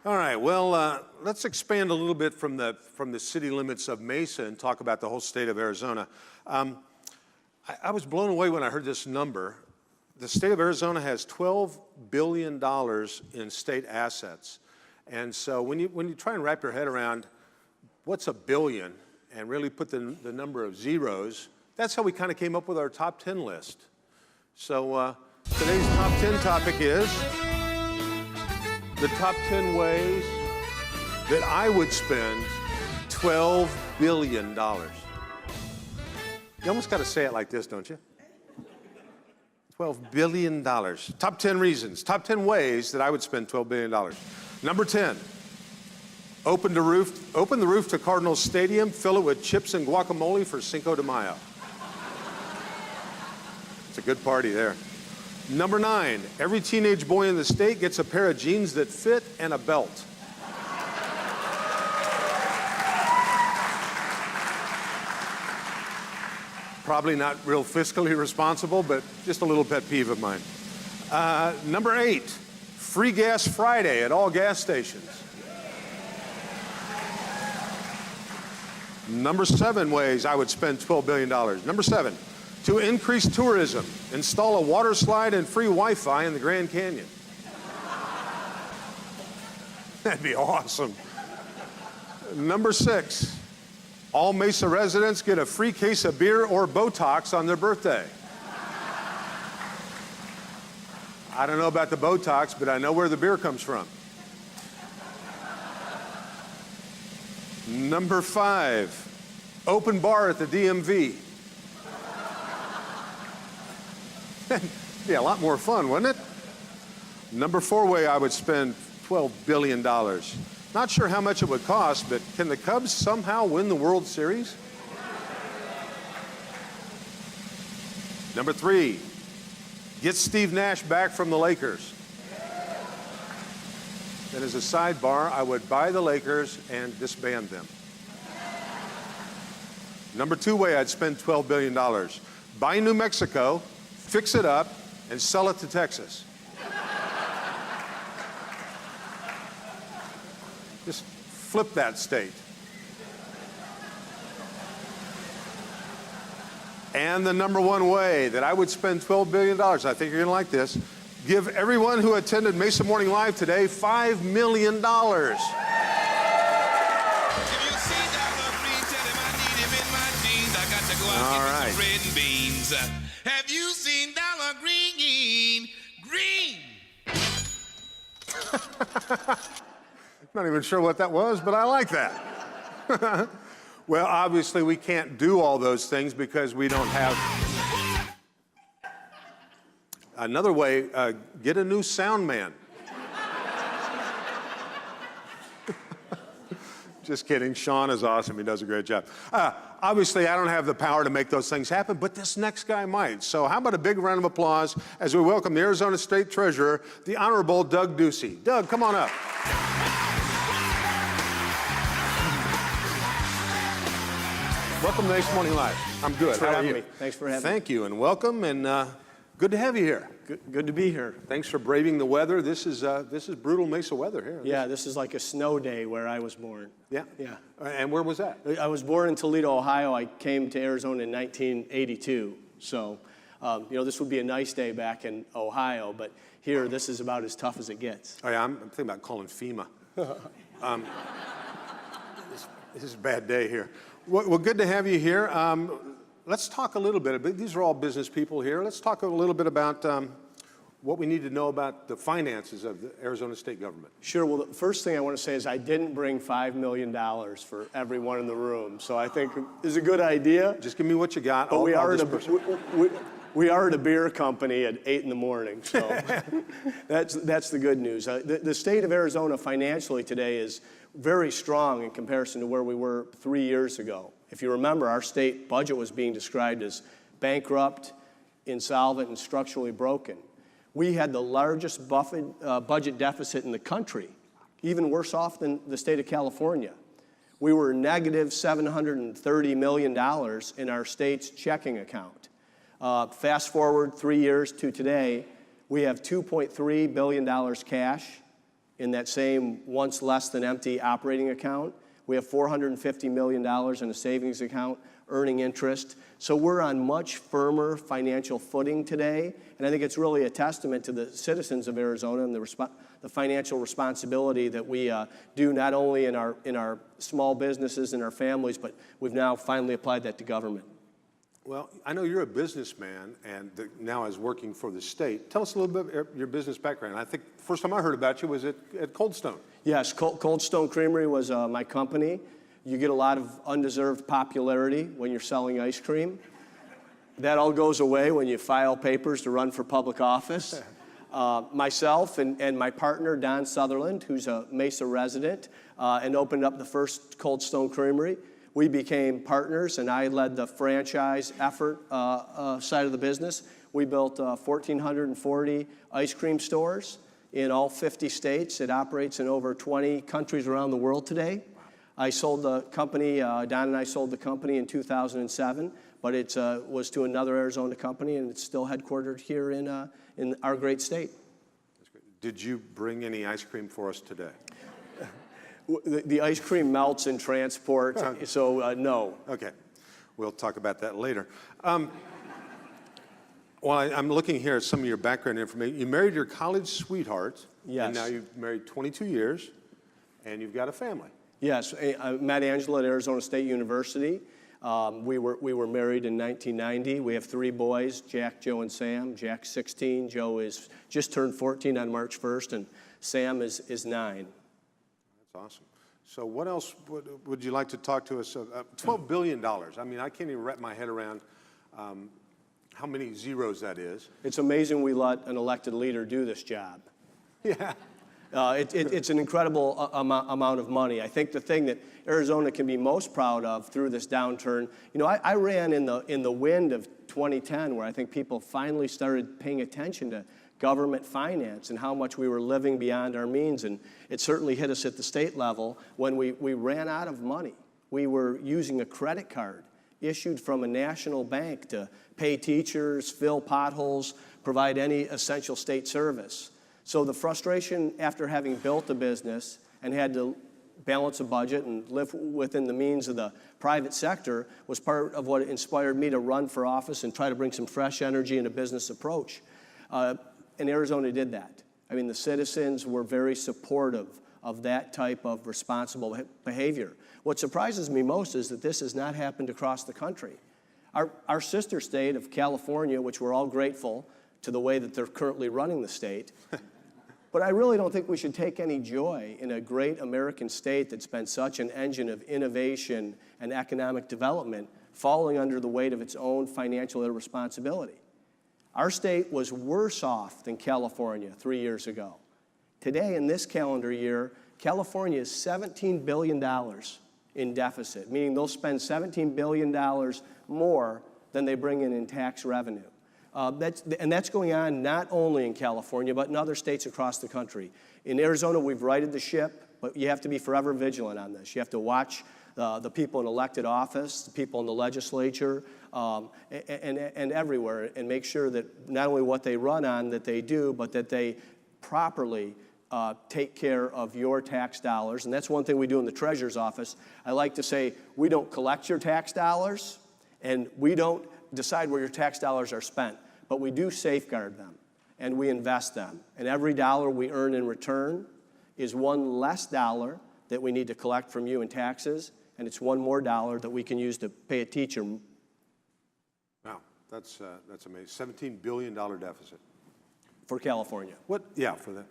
All right, well, let's expand a little bit from the city limits of Mesa and talk about the whole state of Arizona. I was blown away when I heard this number. The state of Arizona has $12 billion in state assets. And so when you try and wrap your head around what's a billion and really put the number of zeros, that's how we kind of came up with our top 10 list. So today's top 10 topic is the top 10 ways that I would spend $12 billion. You almost got to say it like this, don't you? $12 billion. Top 10 reasons, top 10 ways that I would spend $12 billion. Number 10, open the roof to Cardinals Stadium, fill it with chips and guacamole for Cinco de Mayo. It's a good party there. Number 9, every teenage boy in the state gets a pair of jeans that fit and a belt. Probably not real fiscally responsible, but just a little pet peeve of mine. Number 8, free gas Friday at all gas stations. Number 7 ways I would spend $12 billion. Number 7, to increase tourism, install a water slide and free Wi-Fi in the Grand Canyon. That'd be awesome. Number 6, all Mesa residents get a free case of beer or Botox on their birthday. I don't know about the Botox, but I know where the beer comes from. Number 5, open bar at the DMV. Be a lot more fun, wouldn't it? Number 4 way I would spend $12 billion. Not sure how much it would cost, but can the Cubs somehow win the World Series? Number 3, get Steve Nash back from the Lakers. Then as a sidebar, I would buy the Lakers and disband them. Number 2 way I'd spend $12 billion. Buy New Mexico, fix it up, and sell it to Texas. Just flip that state. And the number 1 way that I would spend $12 billion, I think you're going to like this, give everyone who attended Mesa Morning Live today $5 million. All right. Have you seen Dollar Green? Green. Not even sure what that was, but I like that. Well, obviously we can't do all those things because we don't have. Another way, get a new sound man. Just kidding. Sean is awesome. He does a great job. Obviously, I don't have the power to make those things happen, but this next guy might. So how about a big round of applause as we welcome the Arizona State Treasurer, the Honorable Doug Ducey. Doug, come on up. Welcome to Mesa Morning Live. I'm good. How are you? Thanks for having me. Thank you, and welcome, and good to have you here. Good to be here. Thanks for braving the weather. This is brutal Mesa weather here. Yeah, this is like a snow day where I was born. Yeah? Yeah. And where was that? I was born in Toledo, Ohio. I came to Arizona in 1982. So, this would be a nice day back in Ohio, but here, this is about as tough as it gets. Oh, yeah, I'm thinking about calling FEMA. This is a bad day here. Well, good to have you here. Let's talk a little bit. These are all business people here. Let's talk a little bit about what we need to know about the finances of the Arizona state government. Sure. Well, the first thing I want to say is I didn't bring $5 million for everyone in the room, so I think it's a good idea. Just give me what you got. But we are at a beer company at 8 in the morning, so that's the good news. The state of Arizona financially today is very strong in comparison to where we were 3 years ago. If you remember, our state budget was being described as bankrupt, insolvent, and structurally broken. We had the largest budget deficit in the country, even worse off than the state of California. We were negative $730 million in our state's checking account. Fast forward 3 years to today, we have $2.3 billion cash in that same once less than empty operating account. We have $450 million in a savings account earning interest. So we're on much firmer financial footing today, and I think it's really a testament to the citizens of Arizona and the financial responsibility that we do not only in our small businesses and our families, but we've now finally applied that to government. Well, I know you're a businessman and now is working for the state. Tell us a little bit of your business background. I think the first time I heard about you was at Cold Stone. Yes, Cold Stone Creamery was my company. You get a lot of undeserved popularity when you're selling ice cream. That all goes away when you file papers to run for public office. Myself and my partner, Don Sutherland, who's a Mesa resident, and opened up the first Cold Stone Creamery. We became partners, and I led the franchise effort side of the business. We built 1,440 ice cream stores in all 50 states. It operates in over 20 countries around the world today. I sold the company, Don and I sold the company in 2007, but it was to another Arizona company, and it's still headquartered here in our great state. That's great. Did you bring any ice cream for us today? The ice cream melts in transport, so no. Okay, we'll talk about that later. Well, I'm looking here at some of your background information. You married your college sweetheart. Yes. And now you've married 22 years, and you've got a family. Yes, I met Angela at Arizona State University. We were married in 1990. We have 3 boys, Jack, Joe, and Sam. Jack's 16. Joe is just turned 14 on March 1st, and Sam is 9. That's awesome. So what else would you like to talk to us about? $12 billion. I mean, I can't even wrap my head around how many zeros that is. It's amazing we let an elected leader do this job. Yeah. It's an incredible amount of money. I think the thing that Arizona can be most proud of through this downturn, you know, I ran in the wind of 2010, where I think people finally started paying attention to government finance and how much we were living beyond our means, and it certainly hit us at the state level when we ran out of money. We were using a credit card issued from a national bank to pay teachers, fill potholes, provide any essential state service. So the frustration after having built a business and had to balance a budget and live within the means of the private sector was part of what inspired me to run for office and try to bring some fresh energy and a business approach. And Arizona did that. I mean, the citizens were very supportive of that type of responsible behavior. What surprises me most is that this has not happened across the country. Our sister state of California, which we're all grateful to the way that they're currently running the state, but I really don't think we should take any joy in a great American state that's been such an engine of innovation and economic development falling under the weight of its own financial irresponsibility. Our state was worse off than California 3 years ago. Today, in this calendar year, California is $17 billion in deficit, meaning they'll spend $17 billion more than they bring in tax revenue. That's going on not only in California, but in other states across the country. In Arizona, we've righted the ship, but you have to be forever vigilant on this. You have to watch the people in elected office, the people in the legislature, and everywhere, and make sure that not only what they run on that they do, but that they properly take care of your tax dollars. And that's one thing we do in the treasurer's office. I like to say, we don't collect your tax dollars, and we don't decide where your tax dollars are spent, but we do safeguard them, and we invest them. And every dollar we earn in return is one less dollar that we need to collect from you in taxes, and it's one more dollar that we can use to pay a teacher. Wow, that's amazing. $17 billion deficit. For California. Yeah, for that.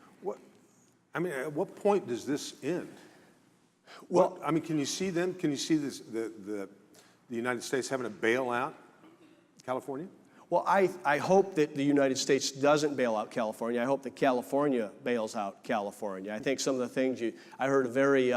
I mean, at what point does this end? Well, I mean, can you see this, the United States having to bail out California? Well, I hope that the United States doesn't bail out California. I hope that California bails out California. I think some of the things I heard a very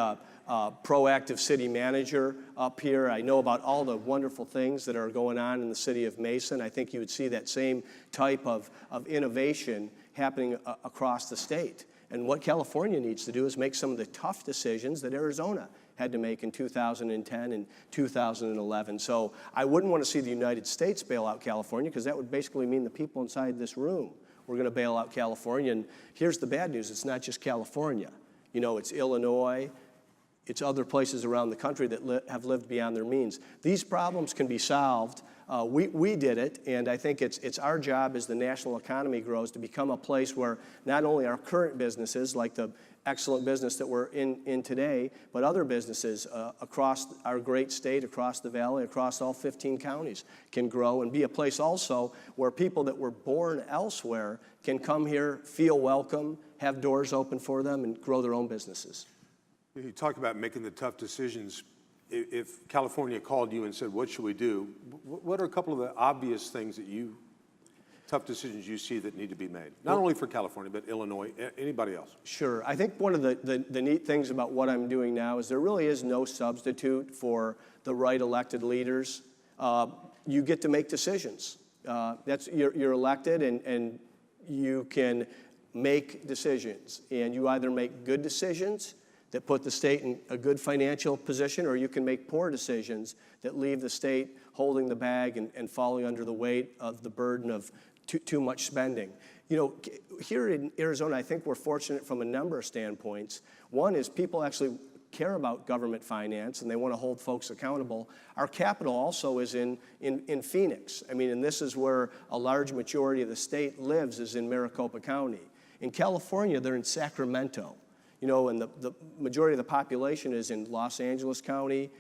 proactive city manager up here. I know about all the wonderful things that are going on in the city of Mesa, and I think you would see that same type of innovation happening across the state. And what California needs to do is make some of the tough decisions that Arizona had to make in 2010 and 2011. So I wouldn't want to see the United States bail out California, because that would basically mean the people inside this room were going to bail out California. And here's the bad news. It's not just California. it's Illinois, it's other places around the country that have lived beyond their means. These problems can be solved. We did it, and I think it's our job as the national economy grows to become a place where not only our current businesses, like the excellent business that we're in today, but other businesses across our great state, across the valley, across all 15 counties can grow and be a place also where people that were born elsewhere can come here, feel welcome, have doors open for them, and grow their own businesses. You talk about making the tough decisions. If California called you and said, what should we do? What are a couple of the obvious things that tough decisions you see that need to be made? Not only for California, but Illinois, anybody else? Sure. I think one of the neat things about what I'm doing now is there really is no substitute for the right elected leaders. You get to make decisions. You're elected and you can make decisions. And you either make good decisions that put the state in a good financial position, or you can make poor decisions that leave the state holding the bag and falling under the weight of the burden of too much spending. Here in Arizona, I think we're fortunate from a number of standpoints. One is people actually care about government finance and they want to hold folks accountable. Our capital also is in Phoenix. And this is where a large majority of the state lives, is in Maricopa County. In California, they're in Sacramento. And the majority of the population is in Los Angeles County,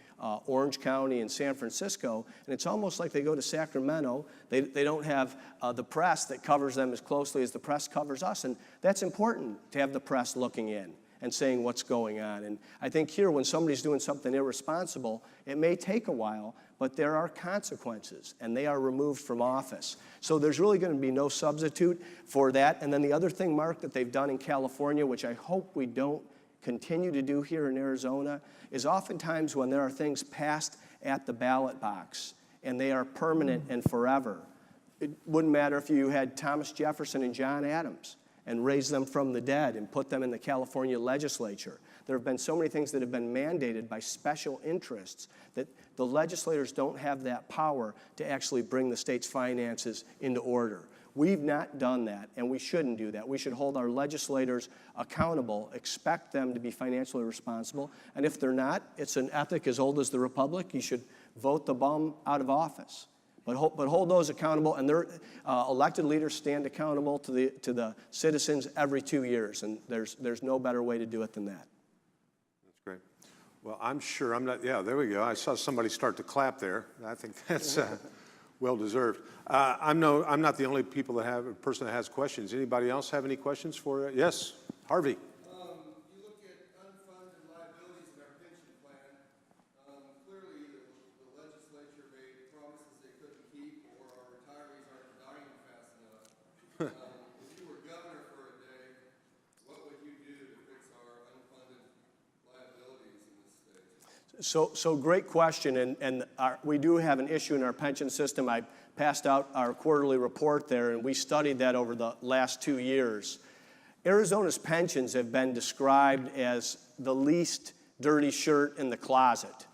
Orange County, and San Francisco. And it's almost like they go to Sacramento. They don't have the press that covers them as closely as the press covers us. And that's important, to have the press looking in and saying what's going on. And I think here, when somebody's doing something irresponsible, it may take a while, but there are consequences, and they are removed from office. So there's really going to be no substitute for that. And then the other thing, Mark, that they've done in California, which I hope we don't continue to do here in Arizona, is oftentimes when there are things passed at the ballot box, and they are permanent and forever. It wouldn't matter if you had Thomas Jefferson and John Adams and raised them from the dead and put them in the California legislature. There have been so many things that have been mandated by special interests that the legislators don't have that power to actually bring the state's finances into order. We've not done that, and we shouldn't do that. We should hold our legislators accountable, expect them to be financially responsible, and if they're not, it's an ethic as old as the Republic. You should vote the bum out of office. But hold those accountable, and their elected leaders stand accountable to the citizens every 2 years, and there's no better way to do it than that. That's great. Well, I'm sure I'm not. Yeah, there we go. I saw somebody start to clap there. I think that's well deserved. I'm not the only person that has questions. Anybody else have any questions for? Yes, Harvey. If you were governor for a day, what would you do to fix our unfunded liabilities in this state? So great question, and we do have an issue in our pension system. I passed out our quarterly report there, and we studied that over the last 2 years. Arizona's pensions have been described as the least dirty shirt in the closet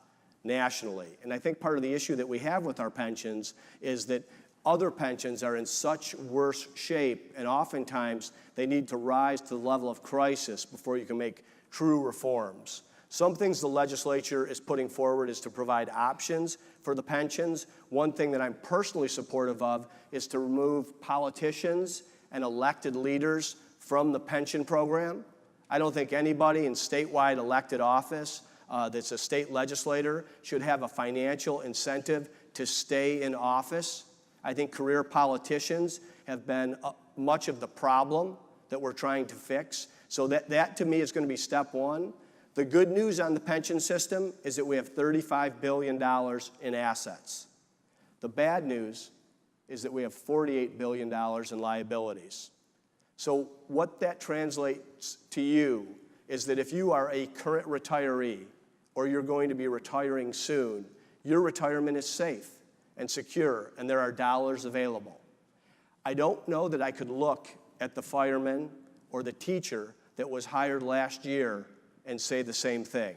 nationally. And I think part of the issue that we have with our pensions is that other pensions are in such worse shape, and oftentimes they need to rise to the level of crisis before you can make true reforms. Some things the legislature is putting forward is to provide options for the pensions. One thing that I'm personally supportive of is to remove politicians and elected leaders from the pension program. I don't think anybody in statewide elected office that's a state legislator should have a financial incentive to stay in office. I think career politicians have been much of the problem that we're trying to fix. So that to me is going to be step one. The good news on the pension system is that we have $35 billion in assets. The bad news is that we have $48 billion in liabilities. So what that translates to you is that if you are a current retiree or you're going to be retiring soon, your retirement is safe and secure, and there are dollars available. I don't know that I could look at the fireman or the teacher that was hired last year and say the same thing.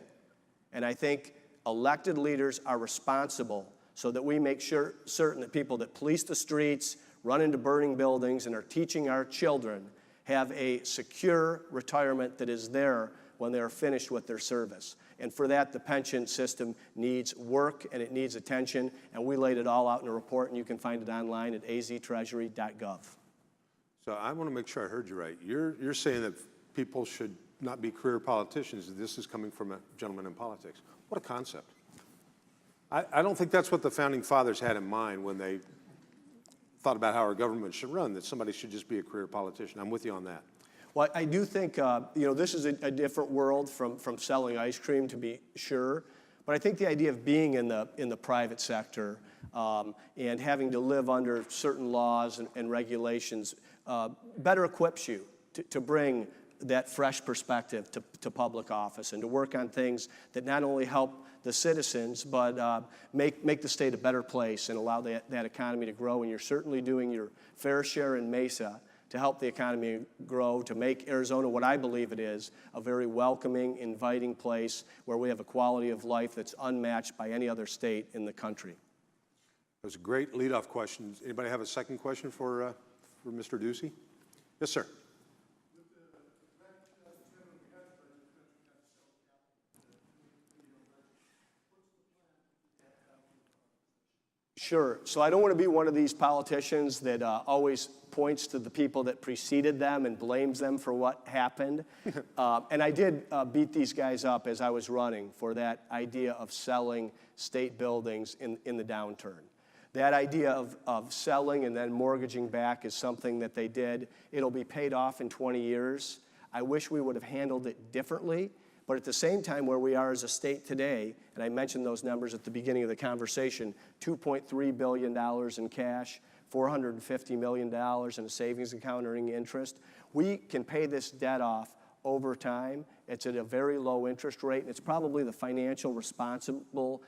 And I think elected leaders are responsible so that we make certain that people that police the streets, run into burning buildings, and are teaching our children have a secure retirement that is there when they are finished with their service. And for that, the pension system needs work and it needs attention, and we laid it all out in a report, and you can find it online at aztreasury.gov. So I want to make sure I heard you right. You're saying that people should not be career politicians. This is coming from a gentleman in politics. What a concept. I don't think that's what the Founding Fathers had in mind when they thought about how our government should run, that somebody should just be a career politician. I'm with you on that. Well, I do think, this is a different world from selling ice cream, to be sure. But I think the idea of being in the private sector and having to live under certain laws and regulations better equips you to bring that fresh perspective to public office and to work on things that not only help the citizens, but make the state a better place and allow that economy to grow. And you're certainly doing your fair share in Mesa to help the economy grow, to make Arizona what I believe it is, a very welcoming, inviting place where we have a quality of life that's unmatched by any other state in the country. That was a great leadoff question. Anybody have a second question for Mr. Ducey? Yes, sir. Sure. So I don't want to be one of these politicians that always points to the people that preceded them and blames them for what happened. And I did beat these guys up as I was running for that idea of selling state buildings in the downturn. That idea of selling and then mortgaging back is something that they did. It'll be paid off in 20 years. I wish we would have handled it differently. But at the same time, where we are as a state today, and I mentioned those numbers at the beginning of the conversation, $2.3 billion in cash, $450 million in a savings account earning interest, we can pay this debt off over time. It's at a very low interest rate, and it's probably the financially responsible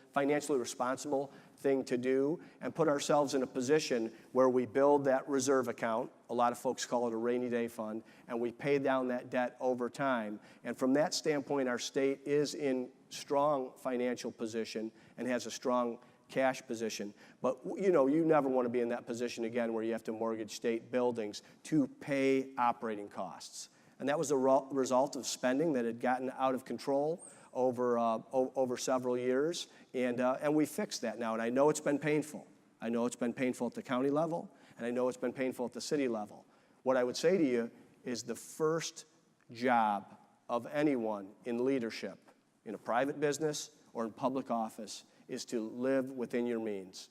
thing to do, and put ourselves in a position where we build that reserve account. A lot of folks call it a rainy day fund, and we pay down that debt over time. And from that standpoint, our state is in strong financial position and has a strong cash position. But you never want to be in that position again where you have to mortgage state buildings to pay operating costs. And that was a result of spending that had gotten out of control over several years, and we fixed that now. And I know it's been painful. I know it's been painful at the county level, and I know it's been painful at the city level. What I would say to you is the first job of anyone in leadership, in a private business or in public office, is to live within your means.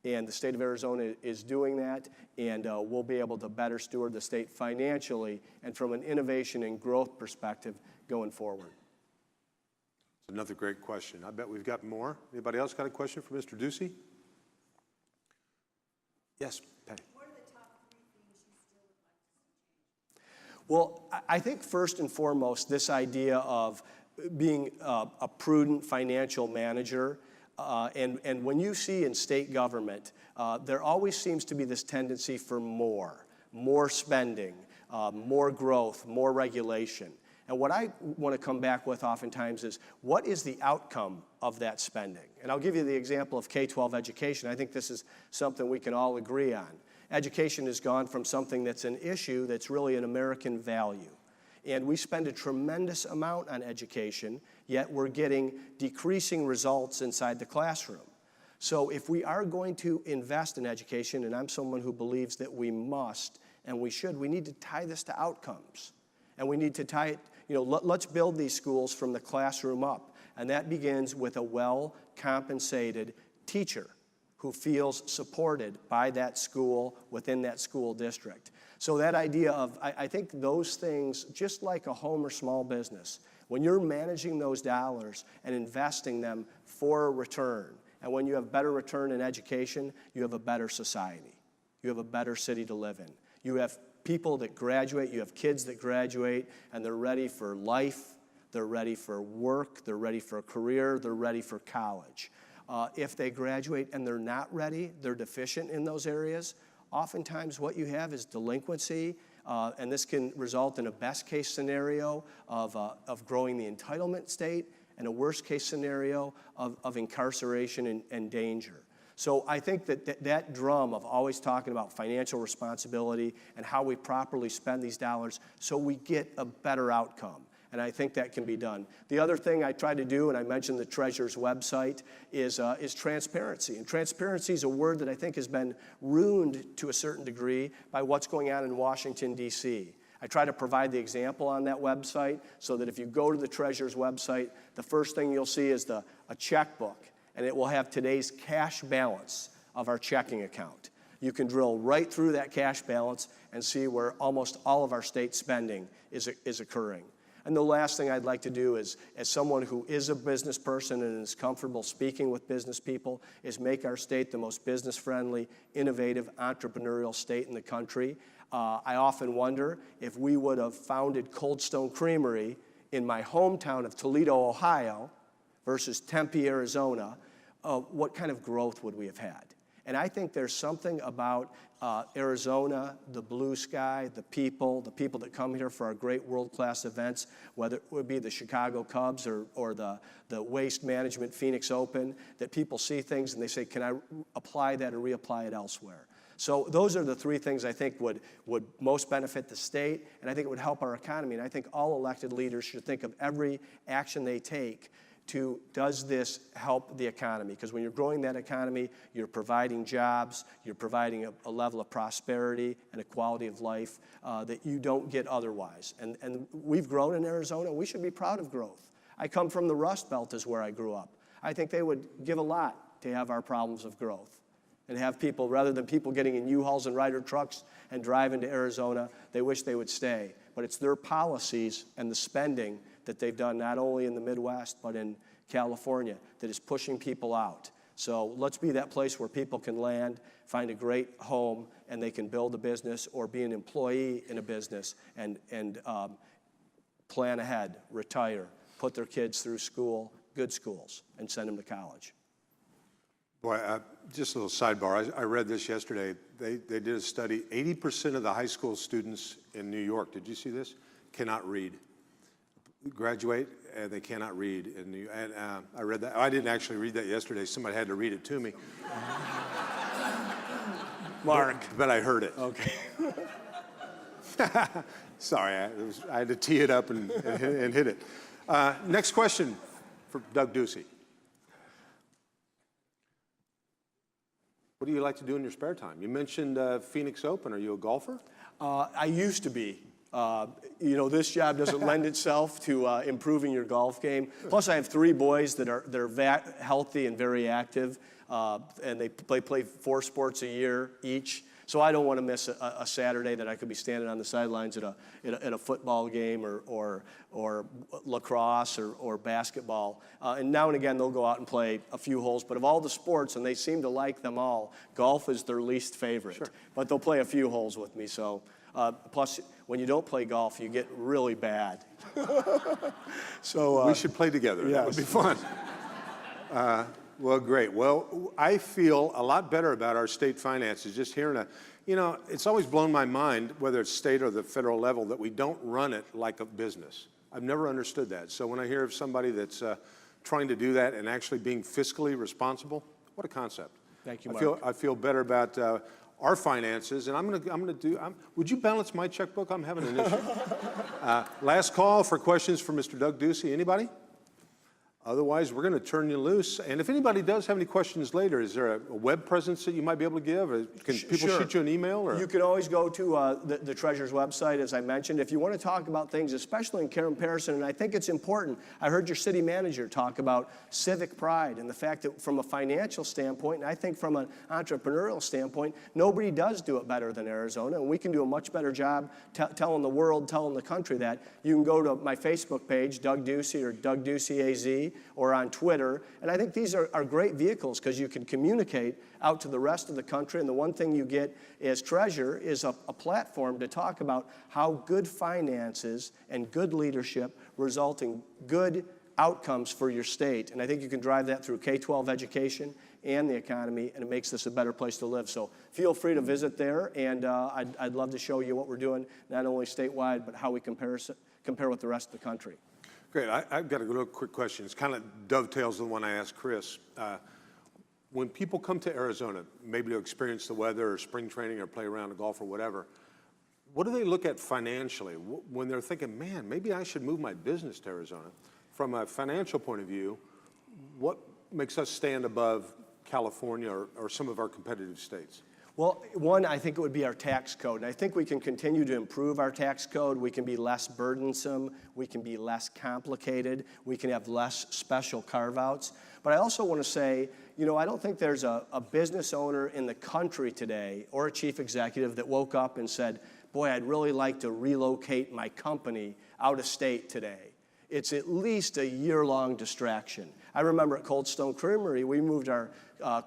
And the state of Arizona is doing that, and we'll be able to better steward the state financially and from an innovation and growth perspective going forward. It's another great question. I bet we've got more. Anybody else got a question for Mr. Ducey? Yes, Patty. What are the top 3 things you still would like to see change? Well, I think first and foremost, this idea of being a prudent financial manager. And when you see in state government, there always seems to be this tendency for more spending, more growth, more regulation. And what I want to come back with oftentimes is, what is the outcome of that spending? And I'll give you the example of K-12 education. I think this is something we can all agree on. Education has gone from something that's an issue that's really an American value. And we spend a tremendous amount on education, yet we're getting decreasing results inside the classroom. So if we are going to invest in education, and I'm someone who believes that we must and we should, we need to tie this to outcomes. And we need to tie it, let's build these schools from the classroom up. And that begins with a well-compensated teacher who feels supported by that school within that school district. So that idea of, I think those things, just like a home or small business, when you're managing those dollars and investing them for a return, and when you have better return in education, you have a better society. You have a better city to live in. You have people that graduate, you have kids that graduate, and they're ready for life, they're ready for work, they're ready for a career, they're ready for college. If they graduate and they're not ready, they're deficient in those areas, oftentimes what you have is delinquency, and this can result in a best case scenario of growing the entitlement state and a worst case scenario of incarceration and danger. So I think that drum of always talking about financial responsibility and how we properly spend these dollars so we get a better outcome. And I think that can be done. The other thing I try to do, and I mentioned the Treasurer's website, is transparency. And transparency is a word that I think has been ruined to a certain degree by what's going on in Washington, D.C. I try to provide the example on that website so that if you go to the Treasurer's website, the first thing you'll see is a checkbook, and it will have today's cash balance of our checking account. You can drill right through that cash balance and see where almost all of our state spending is occurring. And the last thing I'd like to do is, as someone who is a business person and is comfortable speaking with business people, is make our state the most business-friendly, innovative, entrepreneurial state in the country. I often wonder if we would have founded Cold Stone Creamery in my hometown of Toledo, Ohio, versus Tempe, Arizona, what kind of growth would we have had? And I think there's something about Arizona, the blue sky, the people that come here for our great world-class events, whether it would be the Chicago Cubs or the Waste Management Phoenix Open, that people see things and they say, can I apply that or reapply it elsewhere? So those are the three things I think would most benefit the state, and I think it would help our economy. And I think all elected leaders should think of every action they take to, does this help the economy? Because when you're growing that economy, you're providing jobs, you're providing a level of prosperity and a quality of life that you don't get otherwise. And we've grown in Arizona, and we should be proud of growth. I come from the Rust Belt is where I grew up. I think they would give a lot to have our problems of growth and have people, rather than people getting in U-Hauls and Ryder trucks and driving to Arizona, they wish they would stay. But it's their policies and the spending that they've done not only in the Midwest but in California that is pushing people out. So let's be that place where people can land, find a great home, and they can build a business or be an employee in a business and plan ahead, retire, put their kids through school, good schools, and send them to college. Boy, just a little sidebar. I read this yesterday. They did a study. 80% of the high school students in New York, did you see this? Cannot read. Graduate, and they cannot read. And I read that. I didn't actually read that yesterday. Somebody had to read it to me. Mark. But I heard it. Okay. Sorry, I had to tee it up and hit it. Next question for Doug Ducey. What do you like to do in your spare time? You mentioned Phoenix Open. Are you a golfer? I used to be. This job doesn't lend itself to improving your golf game. Plus, I have 3 boys that are healthy and very active, and they play 4 sports a year each. So I don't want to miss a Saturday that I could be standing on the sidelines at a football game or lacrosse or basketball. And now and again, they'll go out and play a few holes. But of all the sports, and they seem to like them all, golf is their least favorite. Sure. But they'll play a few holes with me. So plus, when you don't play golf, you get really bad. So we should play together. Yes. That would be fun. Well, great. Well, I feel a lot better about our state finances just hearing it's always blown my mind, whether it's state or the federal level, that we don't run it like a business. I've never understood that. So when I hear of somebody that's trying to do that and actually being fiscally responsible, what a concept. Thank you, Mark. I feel better about our finances, and would you balance my checkbook? I'm having an issue. Last call for questions for Mr. Doug Ducey. Anybody? Otherwise, we're going to turn you loose. And if anybody does have any questions later, is there a web presence that you might be able to give? Or can people shoot you an email? Or? You can always go to the Treasurer's website, as I mentioned. If you want to talk about things, especially in comparison, and I think it's important, I heard your city manager talk about civic pride and the fact that from a financial standpoint, and I think from an entrepreneurial standpoint, nobody does do it better than Arizona, and we can do a much better job telling the world, telling the country that. You can go to my Facebook page, Doug Ducey or Doug Ducey AZ, or on Twitter. And I think these are great vehicles because you can communicate out to the rest of the country. And the one thing you get as treasurer is a platform to talk about how good finances and good leadership result in good outcomes for your state. And I think you can drive that through K-12 education and the economy, and it makes this a better place to live. So feel free to visit there, and I'd love to show you what we're doing, not only statewide, but how we compare with the rest of the country. Great. I've got a real quick question. It kind of dovetails the one I asked Chris. When people come to Arizona, maybe to experience the weather or spring training or play around golf or whatever, What do they look at financially when they're thinking, man, maybe I should move my business to Arizona? From a financial point of view, what makes us stand above California or some of our competitive states? Well, one, I think it would be our tax code. And I think we can continue to improve our tax code. We can be less burdensome. We can be less complicated. We can have less special carve-outs. But I also want to say, you know, I don't think there's a business owner in the country today or a chief executive that woke up and said, boy, I'd really like to relocate my company out of state today. It's at least a year-long distraction. I remember at Cold Stone Creamery, we moved our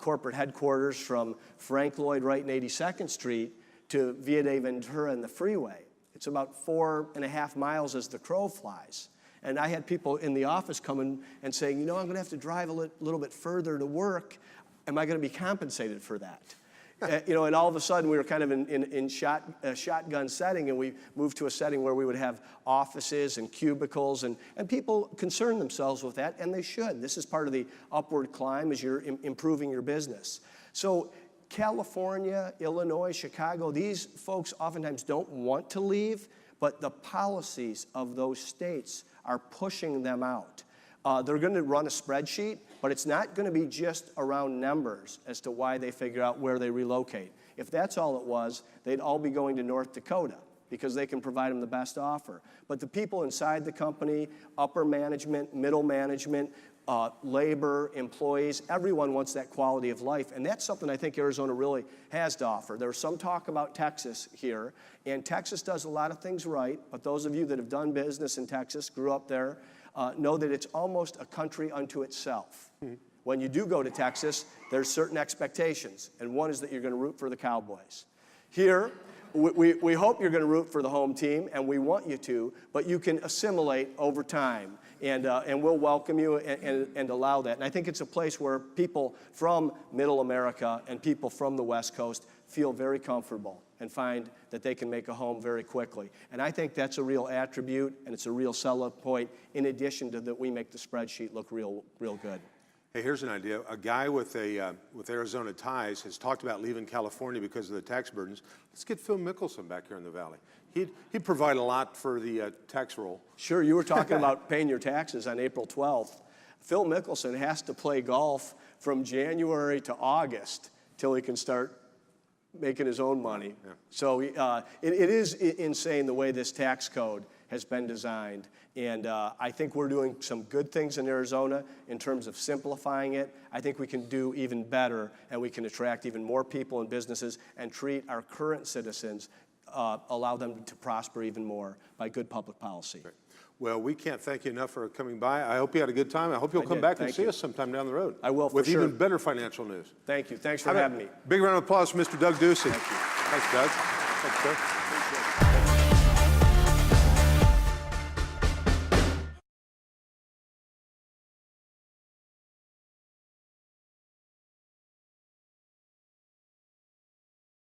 corporate headquarters from Frank Lloyd Wright and 82nd Street to Via de Ventura and the freeway. It's about 4.5 miles as the crow flies. And I had people in the office coming and saying, you know, I'm going to have to drive a little bit further to work. Am I going to be compensated for that? You know, and all of a sudden we were kind of in shotgun setting, and we moved to a setting where we would have offices and cubicles, and people concern themselves with that, and they should. This is part of the upward climb as you're improving your business. So California, Illinois, Chicago, these folks oftentimes don't want to leave, but the policies of those states are pushing them out. They're going to run a spreadsheet, but it's not going to be just around numbers as to why they figure out where they relocate. If that's all it was, they'd all be going to North Dakota because they can provide them the best offer. But the people inside the company, upper management, middle management, labor, employees, everyone wants that quality of life. And that's something I think Arizona really has to offer. There's some talk about Texas here, and Texas does a lot of things right, but those of you that have done business in Texas, grew up there, know that it's almost a country unto itself. Mm-hmm. When you do go to Texas, there's certain expectations, and one is that you're going to root for the Cowboys. Here, we hope you're going to root for the home team, and we want you to, but you can assimilate over time, and we'll welcome you and allow that. And I think it's a place where people from Middle America and people from the West Coast feel very comfortable and find that they can make a home very quickly. And I think that's a real attribute, and it's a real selling point, in addition to that we make the spreadsheet look real good. Hey, here's an idea. A guy with Arizona ties has talked about leaving California because of the tax burdens. Let's get Phil Mickelson back here in the Valley. He'd provide a lot for the tax roll. Sure, you were talking about paying your taxes on April 12th. Phil Mickelson has to play golf from January to August till he can start making his own money. Yeah. So it is insane the way this tax code has been designed. And I think we're doing some good things in Arizona in terms of simplifying it. I think we can do even better, and we can attract even more people and businesses and treat our current citizens, allow them to prosper even more by good public policy. Right. Well, we can't thank you enough for coming by. I hope you had a good time. I hope you'll come back and see us sometime down the road. I will, for with sure. Even better financial news. Thank you. Thanks for having me. Big round of applause for Mr. Doug Ducey. Thank you. Thanks, Doug. Thanks, sir.